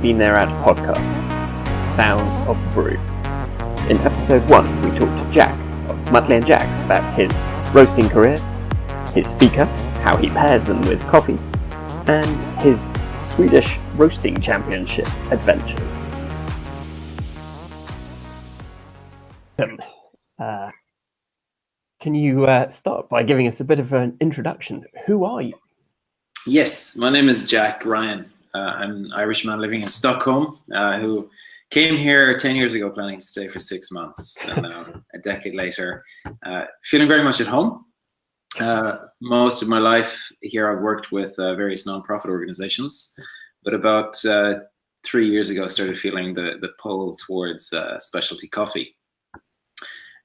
Been There Out podcast, Sounds of the Brew. In episode 1, we talked to Jack of Muttley and Jack's about his roasting career, his Fika, how he pairs them with coffee, and his Swedish roasting championship adventures. Can you start by giving us a bit of an introduction? Who are you? Yes, my name is Jack Ryan. I'm an Irishman living in Stockholm who came here 10 years ago planning to stay for 6 months, and now a decade later feeling very much at home. Most of my life here I've worked with various non-profit organizations, but about 3 years ago I started feeling the pull towards specialty coffee.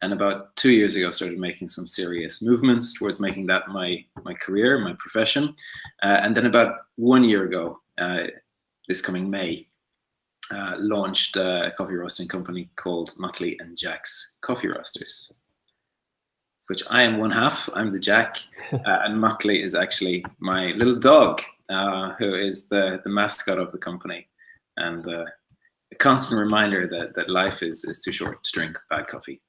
And about 2 years ago, I started making some serious movements towards making that my career, my profession. And then about 1 year ago, this coming May, launched a coffee roasting company called Muttley and Jack's Coffee Roasters, which I am one half. I'm the Jack, and Muttley is actually my little dog, who is the mascot of the company, and a constant reminder that life is too short to drink bad coffee.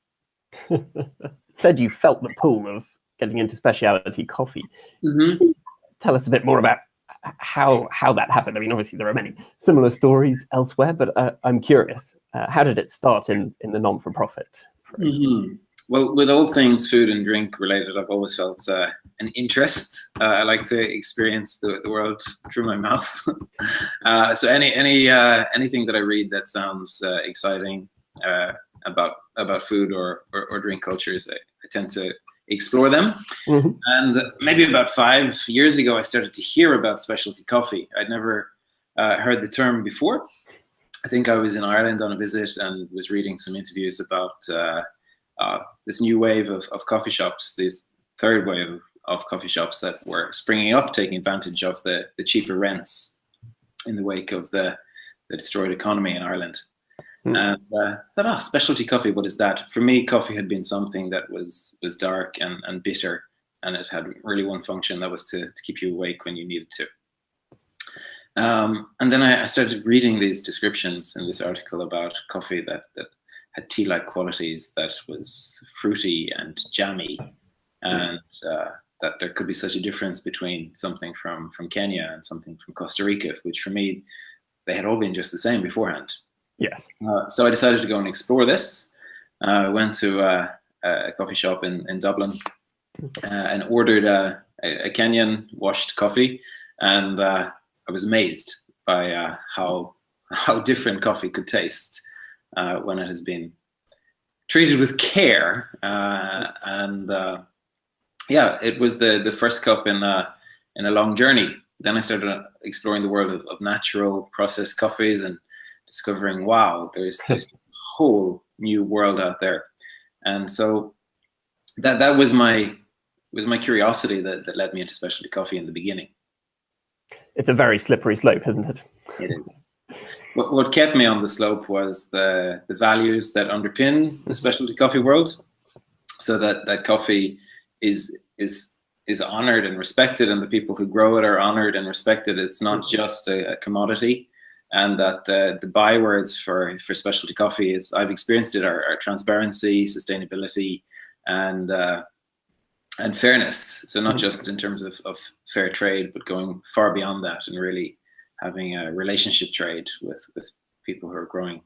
Said you felt the pull of getting into specialty coffee. Mm-hmm. Can you tell us a bit more about how that happened? I mean, obviously there are many similar stories elsewhere, but I'm curious. How did it start in the non-for-profit? Mm-hmm. Well, with all things food and drink related, I've always felt an interest. I like to experience the world through my mouth. So anything that I read that sounds exciting about food or drink cultures, I tend to explore them. Mm-hmm. And maybe about 5 years ago, I started to hear about specialty coffee. I'd never heard the term before. I think I was in Ireland on a visit and was reading some interviews about this new wave of coffee shops, this third wave of coffee shops that were springing up, taking advantage of the cheaper rents in the wake of the destroyed economy in Ireland. And I thought, specialty coffee, what is that? For me, coffee had been something that was dark and bitter, and it had really one function, that was to keep you awake when you needed to. And then I started reading these descriptions in this article about coffee that had tea-like qualities, that was fruity and jammy, and that there could be such a difference between something from Kenya and something from Costa Rica, which for me, they had all been just the same beforehand. Yes. So I decided to go and explore this. I went to a coffee shop in Dublin and ordered a Kenyan washed coffee, and I was amazed by how different coffee could taste when it has been treated with care. It was the first cup in a long journey. Then I started exploring the world of natural processed coffees and discovering, wow, there's a whole new world out there. And so that was my curiosity that led me into specialty coffee in the beginning. It's a very slippery slope, isn't it? It is. What kept me on the slope was the values that underpin the specialty coffee world, so that coffee is honored and respected, and the people who grow it are honored and respected. It's not just a commodity. And that the bywords for specialty coffee, is I've experienced it, are transparency, sustainability, and fairness. So not just in terms of fair trade, but going far beyond that and really having a relationship trade with people who are growing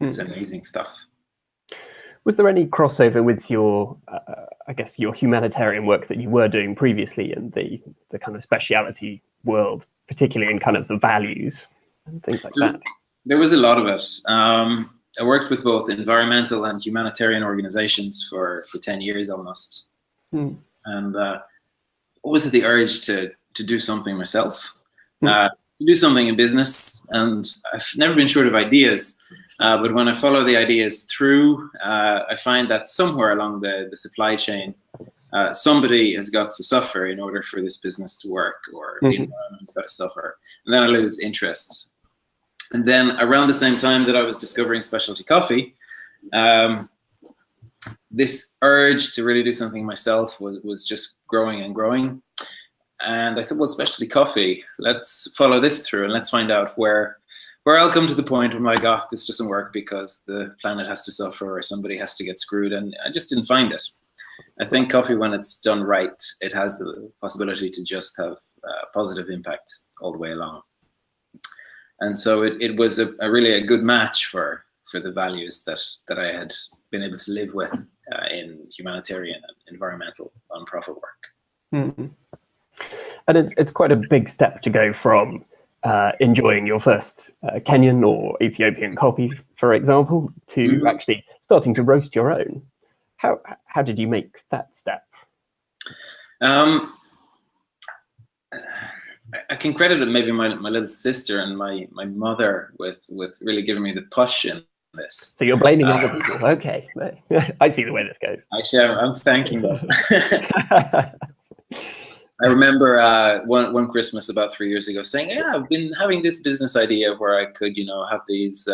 this amazing stuff. Was there any crossover with your, your humanitarian work that you were doing previously in the kind of specialty world, particularly in kind of the values and things like that? There was a lot of it. I worked with both environmental and humanitarian organizations for 10 years almost. And always had the urge to do something myself, to do something in business. And I've never been short of ideas, but when I follow the ideas through, I find that somewhere along the supply chain, somebody has got to suffer in order for this business to work, or the environment has got to suffer. And then I lose interest. And then around the same time that I was discovering specialty coffee, this urge to really do something myself was just growing and growing. And I thought, well, specialty coffee, let's follow this through and let's find out where where I'll come to the point where I'm like, oh, this doesn't work because the planet has to suffer or somebody has to get screwed, and I just didn't find it. I think coffee, when it's done right, it has the possibility to just have a positive impact all the way along. And so it was a really a good match for the values that I had been able to live with in humanitarian and environmental non-profit work. Mm-hmm. And it's quite a big step to go from enjoying your first Kenyan or Ethiopian coffee, for example, to actually starting to roast your own. How did you make that step? I can credit it maybe my little sister and my mother with really giving me the push in this. So you're blaming other people. Okay, I see the way this goes. Actually, I'm thanking them. I remember one Christmas about 3 years ago saying, yeah, I've been having this business idea where I could, have these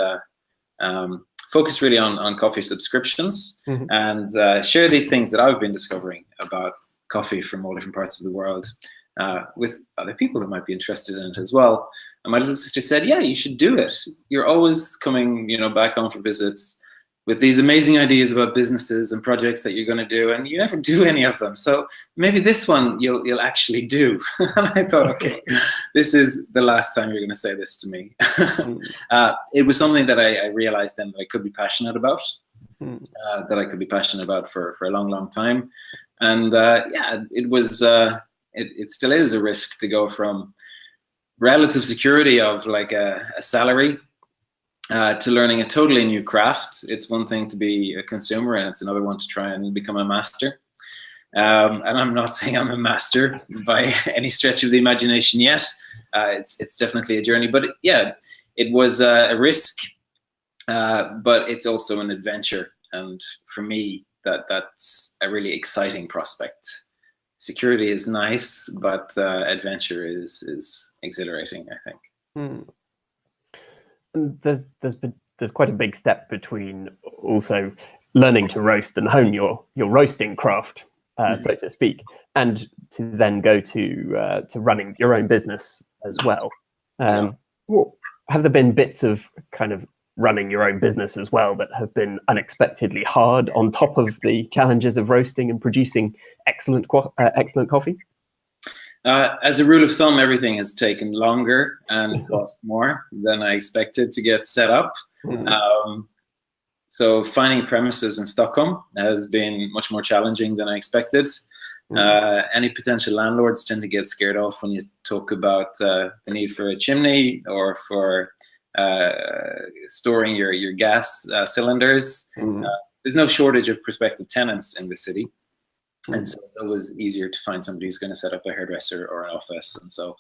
focus really on coffee subscriptions and share these things that I've been discovering about coffee from all different parts of the world with other people who might be interested in it as well. And my little sister said, yeah, you should do it. You're always coming, back home for visits with these amazing ideas about businesses and projects that you're going to do, and you never do any of them. So maybe this one you'll actually do. And I thought, okay, this is the last time you're going to say this to me. It was something that I realized then that I could be passionate about, that I could be passionate about for a long, long time. And it was, it still is a risk to go from relative security of like a salary to learning a totally new craft. It's one thing to be a consumer, and it's another one to try and become a master. And I'm not saying I'm a master by any stretch of the imagination yet. It's definitely a journey, but it was a risk, but it's also an adventure. And for me, that's a really exciting prospect. Security is nice, but adventure is exhilarating, I think. And there's quite a big step between also learning to roast and hone your roasting craft, so to speak, and to then go to running your own business as well. Have there been bits of kind of running your own business as well that have been unexpectedly hard on top of the challenges of roasting and producing excellent coffee? As a rule of thumb, everything has taken longer and cost more than I expected to get set up. So finding premises in Stockholm has been much more challenging than I expected. Any potential landlords tend to get scared off when you talk about the need for a chimney or for storing your gas cylinders. There's no shortage of prospective tenants in the city. And so it's always easier to find somebody who's going to set up a hairdresser or an office. And so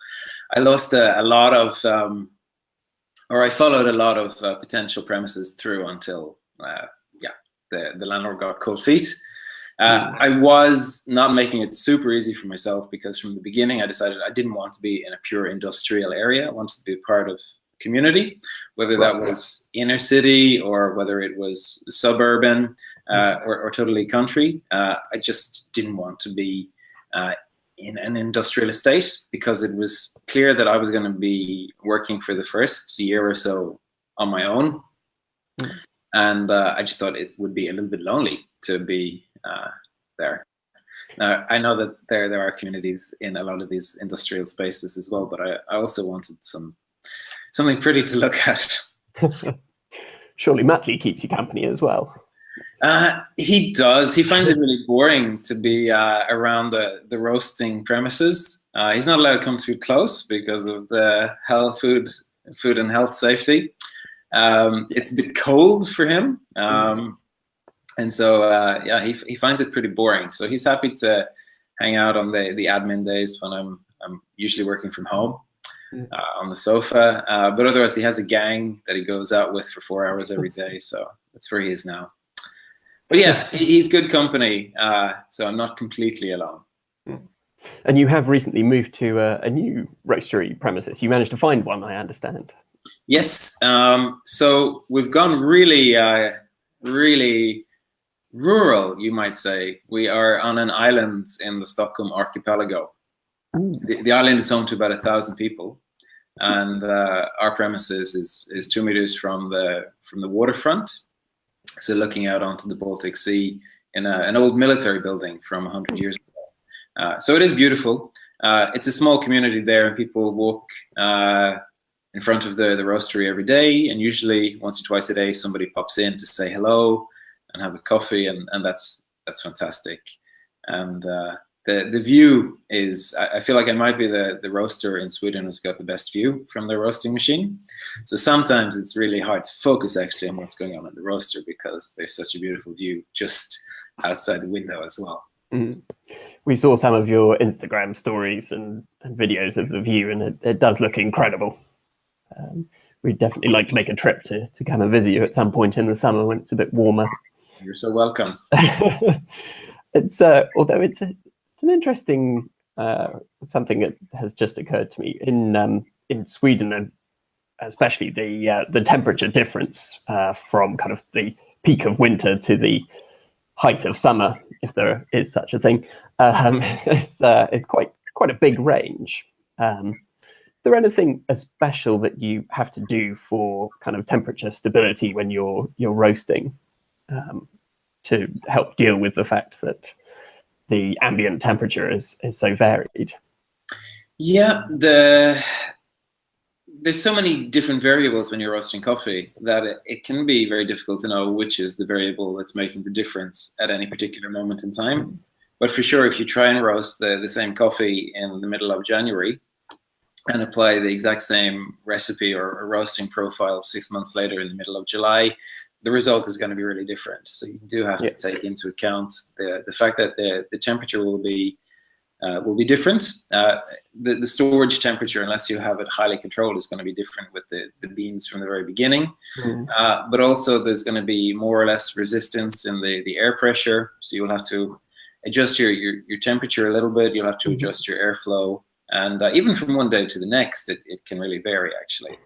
I lost a lot of, or I followed a lot of potential premises through until, the landlord got cold feet. I was not making it super easy for myself because from the beginning I decided I didn't want to be in a pure industrial area. I wanted to be a part of community, whether that was inner city or whether it was suburban or totally country. I just didn't want to be in an industrial estate because it was clear that I was going to be working for the first year or so on my own. And I just thought it would be a little bit lonely to be there. Now, I know that there are communities in a lot of these industrial spaces as well, but I also wanted something pretty to look at. Surely Muttley keeps you company as well. He does. He finds it really boring to be around the roasting premises. He's not allowed to come too close because of the food and health safety. It's a bit cold for him. And so, he finds it pretty boring. So he's happy to hang out on the admin days when I'm usually working from home. On the sofa, but otherwise he has a gang that he goes out with for 4 hours every day, so that's where he is now. But yeah, he's good company, so I'm not completely alone. And you have recently moved to a new roastery premises. You managed to find one, I understand. Yes, so we've gone really rural, you might say. We are on an island in the Stockholm archipelago. The island is home to about 1,000 people. and our premises is 2 meters from the waterfront, so looking out onto the Baltic Sea in an old military building from 100 years ago. So it is beautiful. It's a small community there, and people walk in front of the roastery every day, and usually once or twice a day somebody pops in to say hello and have a coffee, and that's fantastic. And the view is, I feel like I might be the roaster in Sweden who's got the best view from their roasting machine. So sometimes it's really hard to focus actually on what's going on in the roaster, because there's such a beautiful view just outside the window as well. Mm. We saw some of your Instagram stories and videos of the view, and it does look incredible. We'd definitely like to make a trip to come and visit you at some point in the summer when it's a bit warmer. You're so welcome. It's although it's an interesting something that has just occurred to me in Sweden, and especially the temperature difference from kind of the peak of winter to the height of summer, if there is such a thing. It's quite a big range. Is there anything special that you have to do for kind of temperature stability when you're roasting to help deal with the fact that the ambient temperature is so varied? Yeah, there's so many different variables when you're roasting coffee that it can be very difficult to know which is the variable that's making the difference at any particular moment in time. But for sure, if you try and roast the same coffee in the middle of January and apply the exact same recipe or roasting profile 6 months later in the middle of July, the result is going to be really different. So you do have to take into account the fact that the temperature will be different. The storage temperature, unless you have it highly controlled, is going to be different with the beans from the very beginning. But also there's going to be more or less resistance in the air pressure. So you'll have to adjust your temperature a little bit. You'll have to adjust your airflow. And even from one day to the next, it can really vary, actually.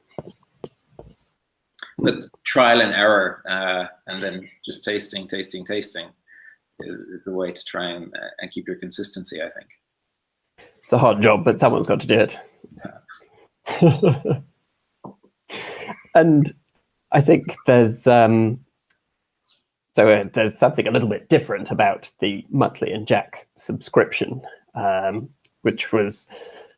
But trial and error, and then just tasting is the way to try and keep your consistency, I think. It's a hard job, but someone's got to do it. And I think there's something a little bit different about the Muttley and Jack subscription, which was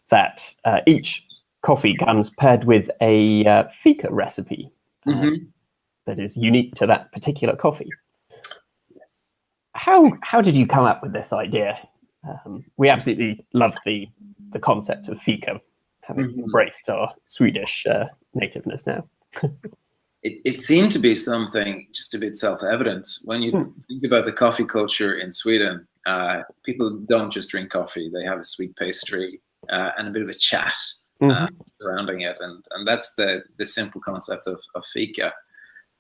that each coffee comes paired with a Fika recipe that is unique to that particular coffee. Yes. How did you come up with this idea? We absolutely love the concept of Fika, having embraced our Swedish nativeness now. It seemed to be something just a bit self-evident. When you think about the coffee culture in Sweden, people don't just drink coffee. They have a sweet pastry and a bit of a chat surrounding it. And that's the simple concept of Fika.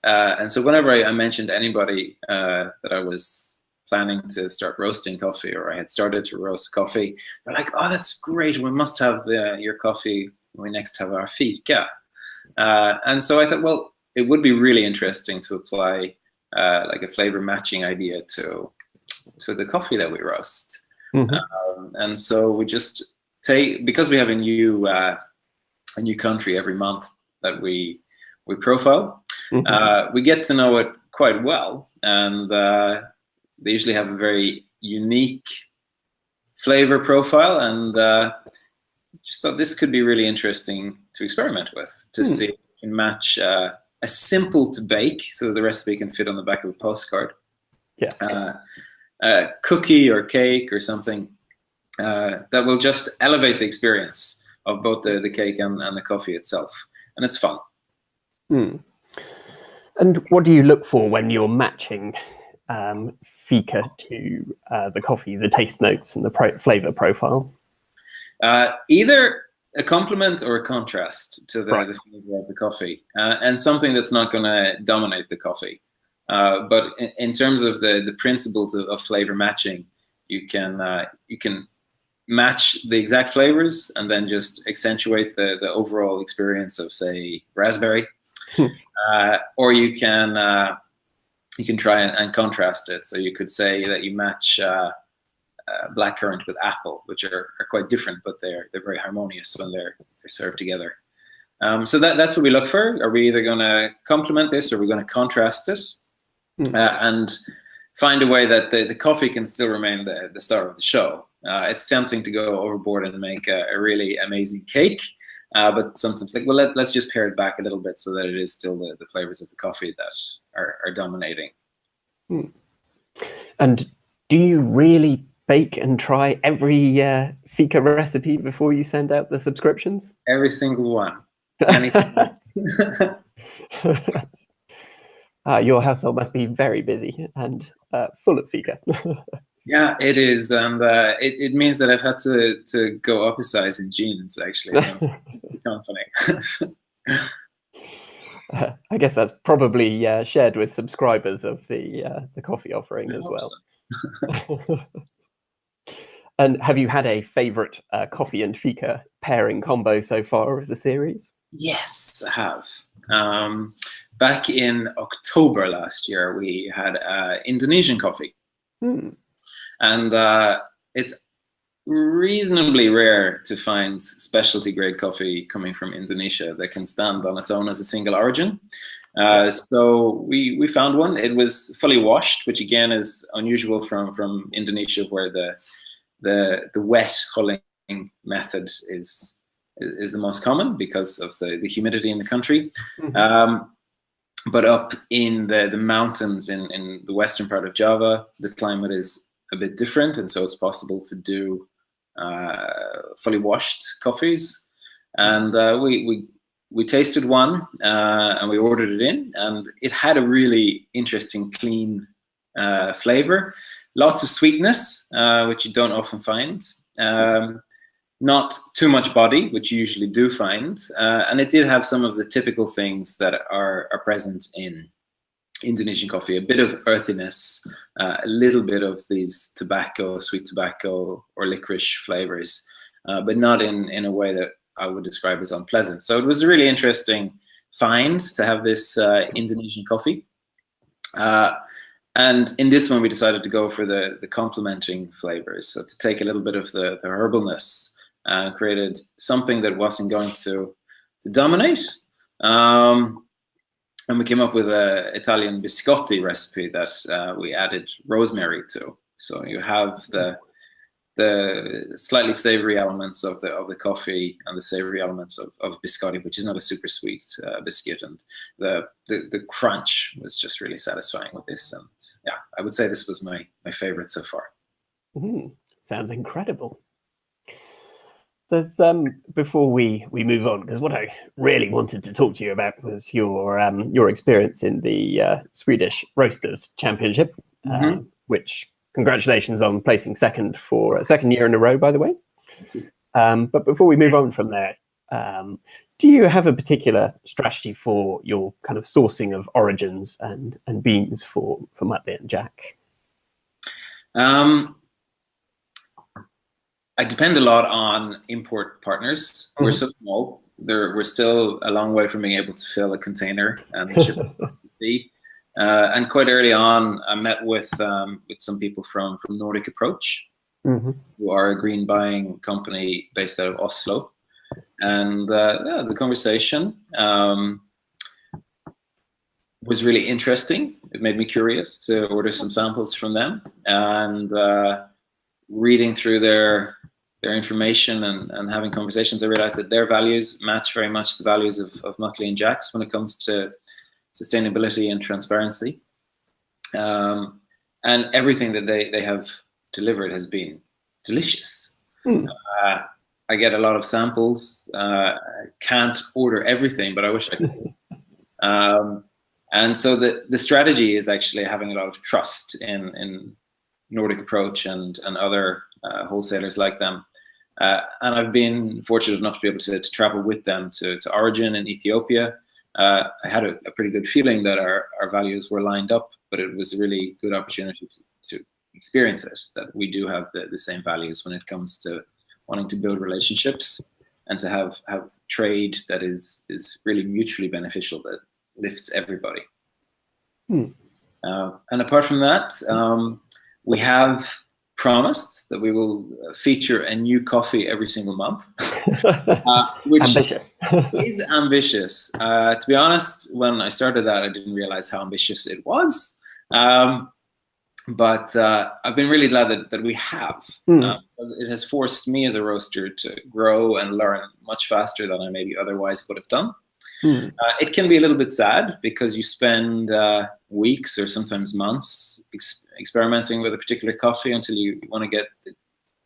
And so whenever I mentioned anybody that I was planning to start roasting coffee, or I had started to roast coffee, they're like, "Oh, that's great. We must have your coffee when we next have our Fika." And so I thought, well, it would be really interesting to apply like a flavor matching idea to the coffee that we roast. And so we just because we have a new country every month that we profile, we get to know it quite well, and they usually have a very unique flavor profile, and just thought this could be really interesting to experiment with, to see if we can match a simple to bake, so the recipe can fit on the back of a postcard, a cookie or cake or something that will just elevate the experience of both the cake and the coffee itself, and it's fun. And what do you look for when you're matching Fika to the coffee, the taste notes and the flavor profile? Either a complement or a contrast to the flavor of the coffee, and something that's not going to dominate the coffee. But in terms of the principles of flavor matching, you can match the exact flavors and then just accentuate the overall experience of, say, raspberry, or you can try and contrast it. So you could say that you match blackcurrant with apple, which are quite different, but they're very harmonious when they're served together. So that's what we look for. Are we either going to complement this or are we going to contrast it? And find a way that the coffee can still remain the star of the show. It's tempting to go overboard and make a really amazing cake, but sometimes like, well, let's just pare it back a little bit so that it is still the flavors of the coffee that are dominating. And do you really bake and try every Fika recipe before you send out the subscriptions? Every single one. Your household must be very busy and full of Fika. Yeah, it is, and it means that I've had to go up a size in jeans actually since the company. I guess that's probably shared with subscribers of the coffee offering as well. So. And have you had a favorite coffee and Fika pairing combo so far of the series? Yes, I have. Back in October last year, we had Indonesian coffee. And it's reasonably rare to find specialty grade coffee coming from Indonesia that can stand on its own as a single origin. So we found one. It was fully washed, which again is unusual from Indonesia, where the wet hulling method is the most common because of the humidity in the country. But up in the mountains in the western part of Java, the climate is a bit different, and so it's possible to do fully washed coffees. And we tasted one and we ordered it in, and it had a really interesting, clean flavor. Lots of sweetness, which you don't often find. Not too much body, which you usually do find. And it did have some of the typical things that are present in Indonesian coffee, a bit of earthiness, a little bit of these tobacco, sweet tobacco or licorice flavors, but not in a way that I would describe as unpleasant. So it was a really interesting find to have this Indonesian coffee. And in this one, we decided to go for the complementing flavors. So to take a little bit of the herbalness and created something that wasn't going to dominate. And we came up with an Italian biscotti recipe that we added rosemary to. So you have the slightly savory elements of the coffee and the savory elements of biscotti, which is not a super sweet biscuit. And the crunch was just really satisfying with this. And yeah, I would say this was my favorite so far. Sounds incredible. There's before we move on, because what I really wanted to talk to you about was your experience in the Swedish Roasters Championship, which congratulations on placing second for a second year in a row, by the way. But before we move on from there, do you have a particular strategy for your kind of sourcing of origins and beans for Muttley and Jack? I depend a lot on import partners. We're so small. We're still a long way from being able to fill a container and ship it across the sea. And quite early on, I met with some people from Nordic Approach, who are a green buying company based out of Oslo. And the conversation was really interesting. It made me curious to order some samples from them. And reading through their information and having conversations, I realized that their values match very much the values of Muttley and Jack's when it comes to sustainability and transparency. And everything that they have delivered has been delicious. I get a lot of samples. I can't order everything, but I wish I could. And so the strategy is actually having a lot of trust in Nordic Approach and other wholesalers like them. And I've been fortunate enough to be able to travel with them to Origin in Ethiopia. I had a pretty good feeling that our values were lined up, but it was a really good opportunity to experience it, that we do have the same values when it comes to wanting to build relationships and to have trade that is really mutually beneficial, that lifts everybody. And apart from that, we have promised that we will feature a new coffee every single month, which ambitious. is ambitious. To be honest, when I started that, I didn't realize how ambitious it was. But I've been really glad that we have. Because it has forced me as a roaster to grow and learn much faster than I maybe otherwise would have done. It can be a little bit sad because you spend weeks or sometimes months experimenting with a particular coffee until you want to get the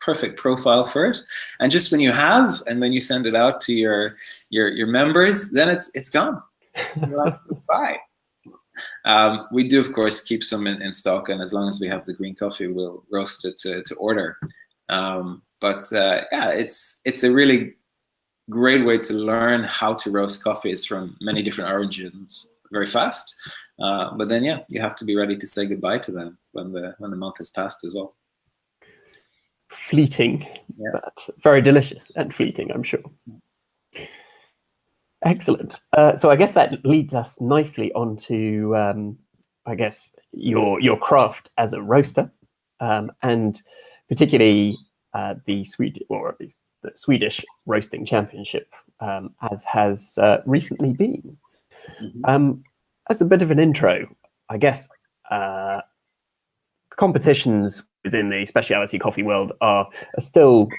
perfect profile for it. And just when you have, and then you send it out to your members, then it's gone. Bye. We do, of course, keep some in stock, and as long as we have the green coffee, we'll roast it to order. Yeah, it's a really great way to learn how to roast coffees from many different origins very fast. But then, yeah, you have to be ready to say goodbye to them when the month has passed as well. Fleeting, but very delicious and fleeting, I'm sure. Excellent. So I guess that leads us nicely onto, I guess, your craft as a roaster, and particularly the Swedish Roasting Championship, as has recently been. As a bit of an intro, I guess competitions within the specialty coffee world are still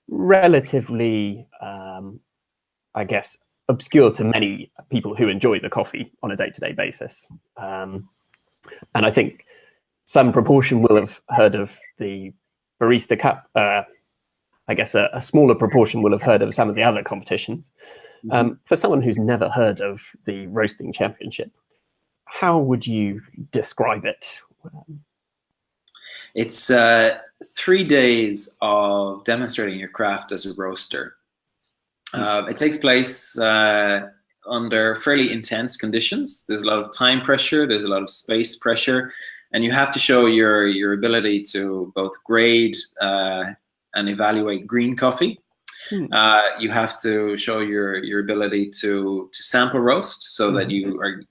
relatively, I guess, obscure to many people who enjoy the coffee on a day-to-day basis. And I think some proportion will have heard of the Barista Cup. I guess a smaller proportion will have heard of some of the other competitions. For someone who's never heard of the Roasting Championship, how would you describe it? It's 3 days of demonstrating your craft as a roaster. It takes place under fairly intense conditions. There's a lot of time pressure, there's a lot of space pressure, and you have to show your ability to both grade and evaluate green coffee. You have to show your ability to sample roast so that you are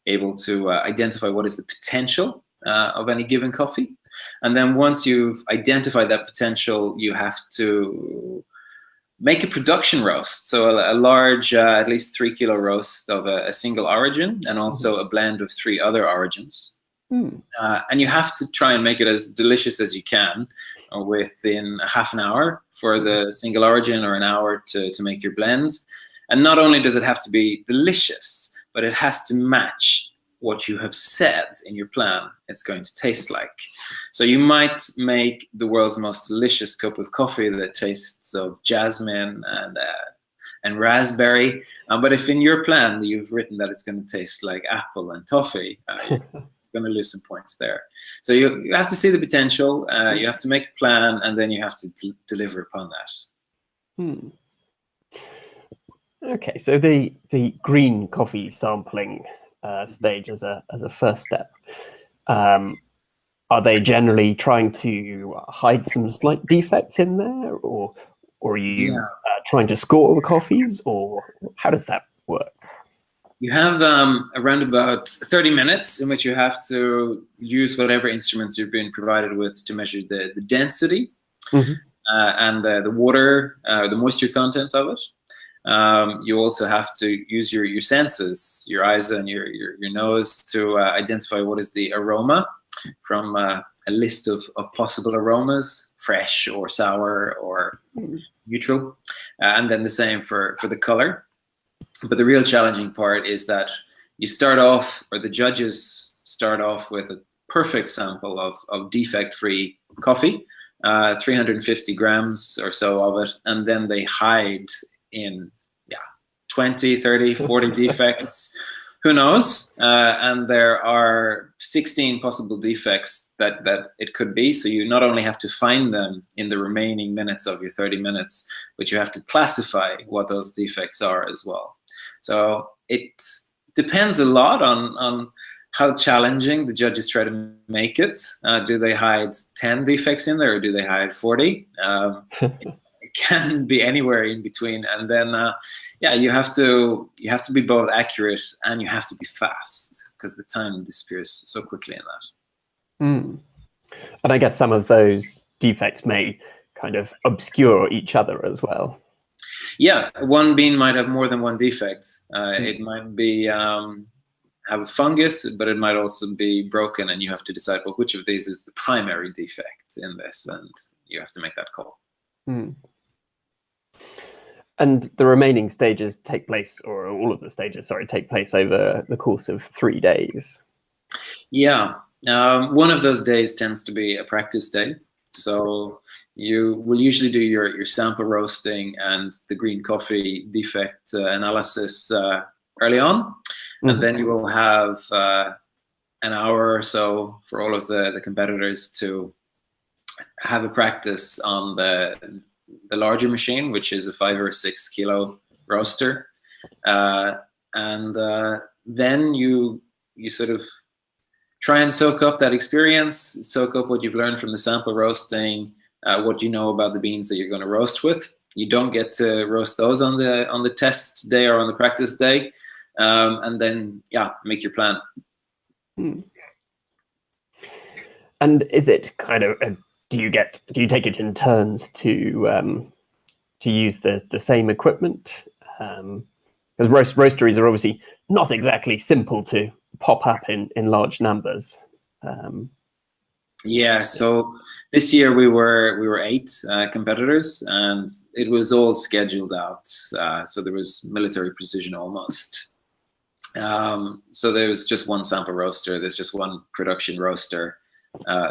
able to identify what is the potential of any given coffee. And then once you've identified that potential, you have to make a production roast. So a large, at least 3 kilo roast of a single origin, and also a blend of 3 other origins. And you have to try and make it as delicious as you can within a half an hour for the single origin, or an hour to make your blend. And not only does it have to be delicious, but it has to match what you have said in your plan it's going to taste like. So you might make the world's most delicious cup of coffee that tastes of jasmine and raspberry, but if in your plan you've written that it's going to taste like apple and toffee, you're going to lose some points there. So you have to see the potential, you have to make a plan, and then you have to deliver upon that. Okay, so the green coffee sampling stage as a first step, are they generally trying to hide some slight defects in there, or are you trying to score the coffees, or how does that work? You have around about 30 minutes in which you have to use whatever instruments you've been provided with to measure the density and the water, the moisture content of it. You also have to use your senses, your eyes and your nose, to identify what is the aroma from a list of possible aromas, fresh or sour or neutral, and then the same for the color. But the real challenging part is that you start off, or the judges start off, with a perfect sample of defect-free coffee, 350 grams or so of it, and then they hide in 20, 30, 40 defects, who knows? And there are 16 possible defects that it could be. So you not only have to find them in the remaining minutes of your 30 minutes, but you have to classify what those defects are as well. So it depends a lot on how challenging the judges try to make it. Do they hide 10 defects in there, or do they hide 40? It can be anywhere in between. And then, you have to be both accurate and you have to be fast, because the time disappears so quickly in that. And I guess some of those defects may kind of obscure each other as well. Yeah, one bean might have more than one defect. It might be have a fungus, but it might also be broken, and you have to decide, well, which of these is the primary defect in this, and you have to make that call. And the remaining stages take place, or all of the stages, sorry, take place over the course of 3 days. Yeah, one of those days tends to be a practice day. So you will usually do your sample roasting and the green coffee defect analysis early on. And then you will have an hour or so for all of the competitors to have a practice on the larger machine, which is a 5 or 6 kilo roaster. And then you sort of try and soak up that experience, soak up what you've learned from the sample roasting, what you know about the beans that you're going to roast with. You don't get to roast those on the test day or on the practice day. And then, yeah, make your plan. And is it kind of, do you take it in turns to use the same equipment? Because roasteries are obviously not exactly simple to pop up in large numbers. Yeah, so this year we were 8 competitors, and it was all scheduled out. So there was military precision almost. So there was just one sample roaster. There's just one production roaster.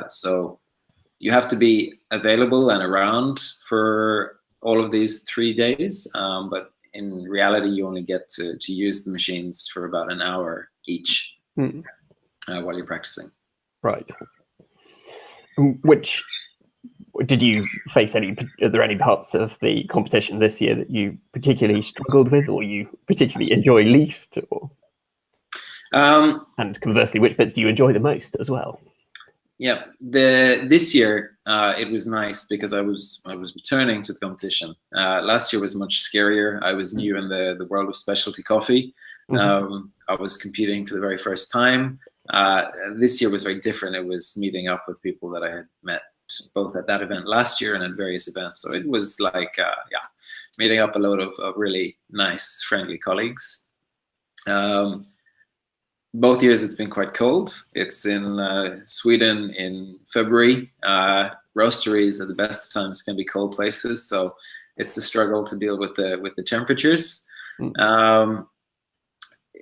So you have to be available and around for all of these 3 days. But in reality, you only get to use the machines for about an hour each while you're practicing. Right. Which did you face are there any parts of the competition this year that you particularly struggled with, or you particularly enjoy least, or and conversely, which bits do you enjoy the most as well? Yeah, this year it was nice because I was returning to the competition. Last year was much scarier. I was new in the world of specialty coffee. I was competing for the very first time. This year was very different. It was meeting up with people that I had met both at that event last year and at various events. So it was like, meeting up a load of really nice, friendly colleagues. Both years it's been quite cold. It's in Sweden in February. Roasteries at the best of times can be cold places, so it's a struggle to deal with the temperatures.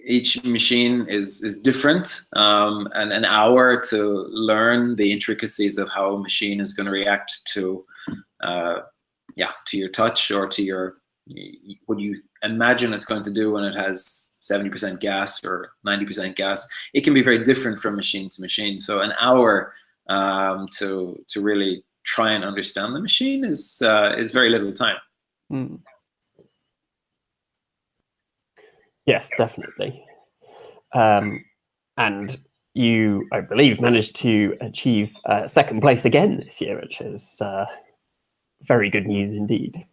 Each machine is different, and an hour to learn the intricacies of how a machine is going to react to your touch or to what you imagine it's going to do when it has 70% gas or 90% gas. It can be very different from machine to machine. So an hour to really try and understand the machine is very little time. Yes, definitely. And you, I believe, managed to achieve second place again this year, which is very good news indeed.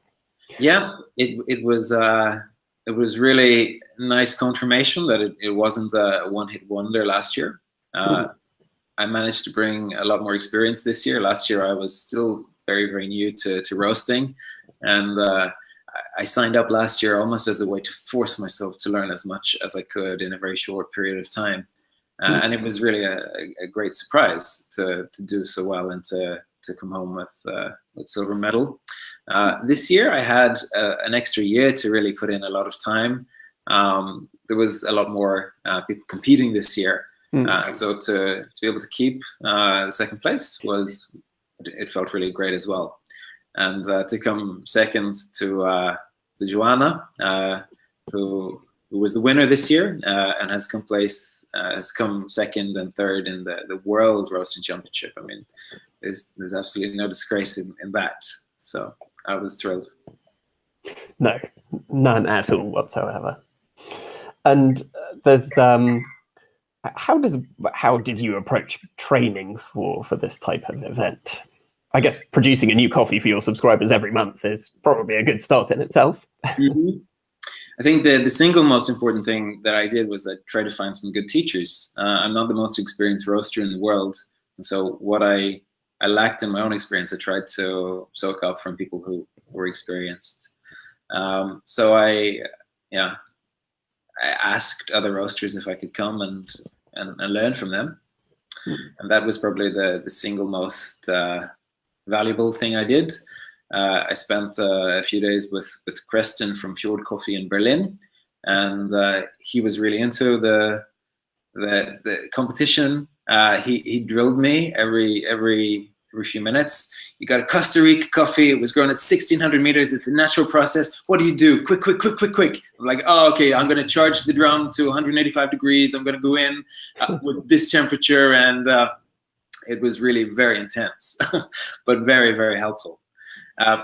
Yeah, it was really nice confirmation that it wasn't a one-hit wonder last year. I managed to bring a lot more experience this year. Last year I was still very, very new to roasting, and I signed up last year almost as a way to force myself to learn as much as I could in a very short period of time. And it was really a great surprise to do so well and to come home with silver medal. This year I had an extra year to really put in a lot of time. There was a lot more people competing this year. So to be able to keep second place it felt really great as well. And to come second to Joanna, who was the winner this year and has come second and third in the World Roasting Championship. I mean, there's absolutely no disgrace in that. So I was thrilled. No, none at all whatsoever. And there's how did you approach training for this type of event? I guess producing a new coffee for your subscribers every month is probably a good start in itself. I think the single most important thing that I did was I tried to find some good teachers. I'm not the most experienced roaster in the world, and so what I I lacked in my own experience, I tried to soak up from people who were experienced. So I asked other roasters if I could come and learn from them. And that was probably the single most valuable thing I did. I spent a few days with Creston from Fjord Coffee in Berlin, and he was really into the competition. He drilled me every few minutes. You got a Costa Rica coffee. It was grown at 1,600 meters. It's a natural process. What do you do? Quick. I'm like, oh, okay, I'm going to charge the drum to 185 degrees. I'm going to go in with this temperature. And it was really very intense, but very, very helpful.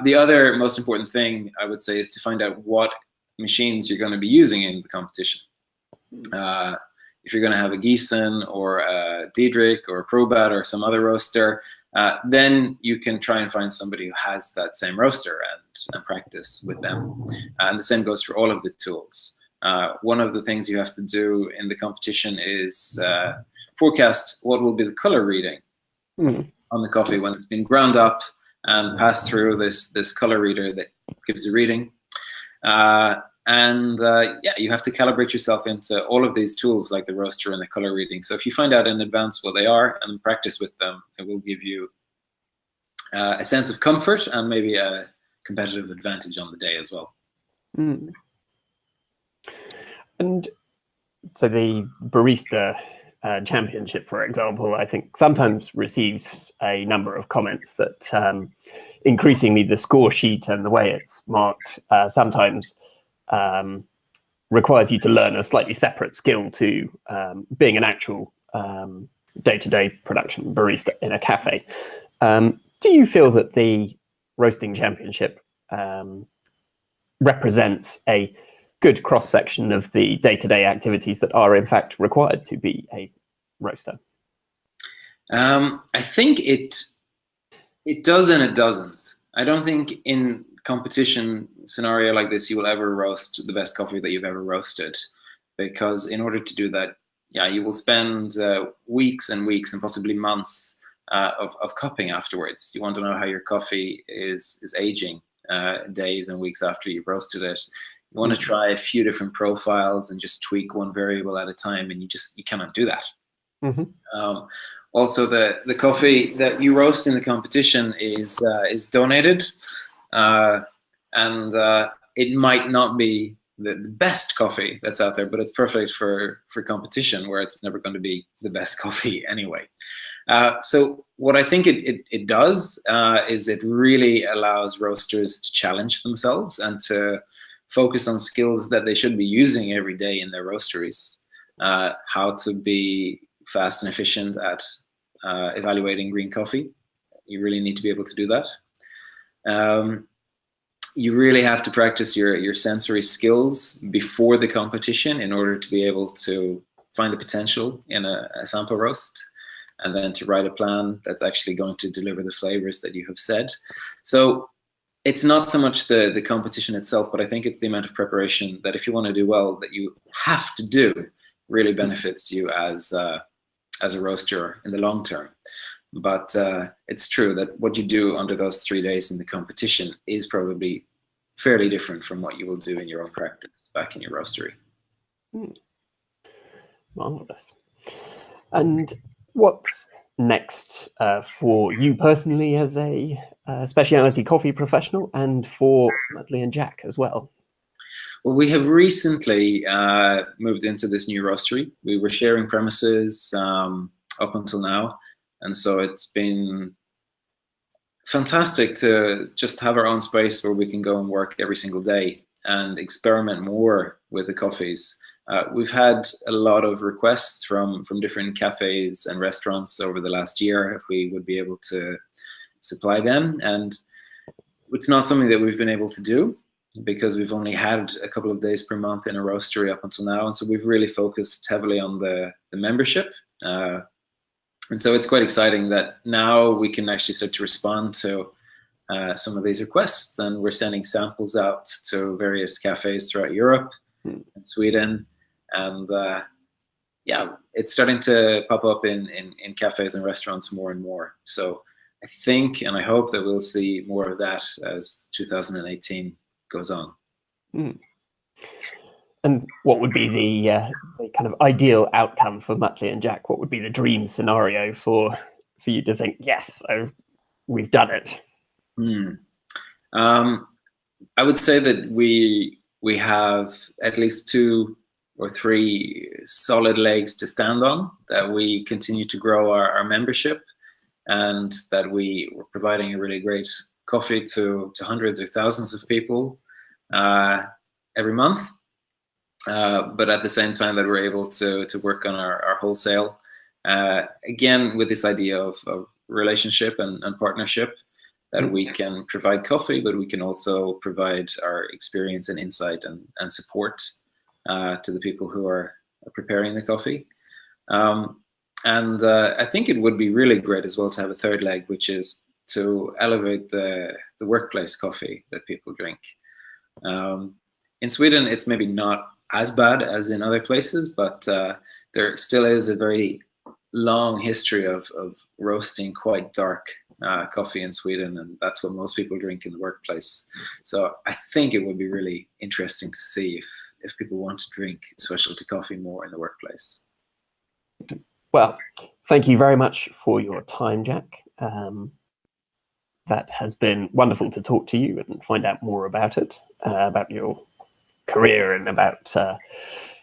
The other most important thing I would say is to find out what machines you're going to be using in the competition. If you're going to have a Gießen or a Diedrich or a Probat or some other roaster, then you can try and find somebody who has that same roaster and practice with them. And the same goes for all of the tools. One of the things you have to do in the competition is forecast what will be the color reading on the coffee when it's been ground up and passed through this color reader that gives a reading. You have to calibrate yourself into all of these tools like the roaster and the color reading. So if you find out in advance what they are and practice with them, it will give you a sense of comfort and maybe a competitive advantage on the day as well. And so the barista championship, for example, I think sometimes receives a number of comments that increasingly the score sheet and the way it's marked sometimes requires you to learn a slightly separate skill to being an actual day-to-day production barista in a cafe. Do you feel that the roasting championship represents a good cross-section of the day-to-day activities that are in fact required to be a roaster? I think it does and it doesn't. I don't think in competition scenario like this you will ever roast the best coffee that you've ever roasted, because in order to do that, you will spend weeks and weeks and possibly months of cupping afterwards. You want to know how your coffee is aging days and weeks after you've roasted it. You want to try a few different profiles and just tweak one variable at a time, and you cannot do that. Also, the coffee that you roast in the competition is donated, and it might not be the best coffee that's out there, but it's perfect for competition where it's never going to be the best coffee anyway. So what I think it does is it really allows roasters to challenge themselves and to focus on skills that they should be using every day in their roasteries. How to be fast and efficient at evaluating green coffee. You really need to be able to do that. You really have to practice your sensory skills before the competition in order to be able to find the potential in a sample roast, and then to write a plan that's actually going to deliver the flavors that you have said. So it's not so much the competition itself, but I think it's the amount of preparation that if you want to do well, that you have to do, really benefits you as a roaster in the long term. But it's true that what you do under those 3 days in the competition is probably fairly different from what you will do in your own practice back in your roastery. Marvelous. And what's next for you personally as a specialty coffee professional, and for Muttley and Jack as well? Well, we have recently moved into this new roastery. We were sharing premises up until now, and so it's been fantastic to just have our own space where we can go and work every single day and experiment more with the coffees. We've had a lot of requests from different cafes and restaurants over the last year if we would be able to supply them, and it's not something that we've been able to do because we've only had a couple of days per month in a roastery up until now, and so we've really focused heavily on the membership. And so it's quite exciting that now we can actually start to respond to some of these requests, and we're sending samples out to various cafes throughout Europe and Sweden, and it's starting to pop up in cafes and restaurants more and more. So I think and I hope that we'll see more of that as 2018 goes on. And what would be the kind of ideal outcome for Muttley and Jack? What would be the dream scenario for you to think, yes, we've done it? I would say that we have at least 2 or 3 solid legs to stand on, that we continue to grow our membership, and that we're providing a really great coffee to hundreds or thousands of people every month. But at the same time that we're able to work on our wholesale, again, with this idea of relationship and partnership, that we can provide coffee, but we can also provide our experience and insight and support to the people who are preparing the coffee. And I think it would be really great as well to have a third leg, which is to elevate the workplace coffee that people drink. In Sweden, it's maybe not as bad as in other places, but there still is a very long history of roasting quite dark coffee in Sweden, and that's what most people drink in the workplace. So I think it would be really interesting to see if people want to drink specialty coffee more in the workplace. Well, thank you very much for your time, Jack. That has been wonderful to talk to you and find out more about it, about your career and about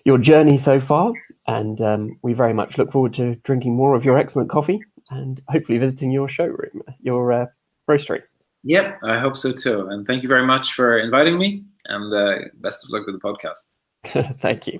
your journey so far. And we very much look forward to drinking more of your excellent coffee and hopefully visiting your showroom, your roastery. Yep, I hope so too. And thank you very much for inviting me, and best of luck with the podcast. Thank you.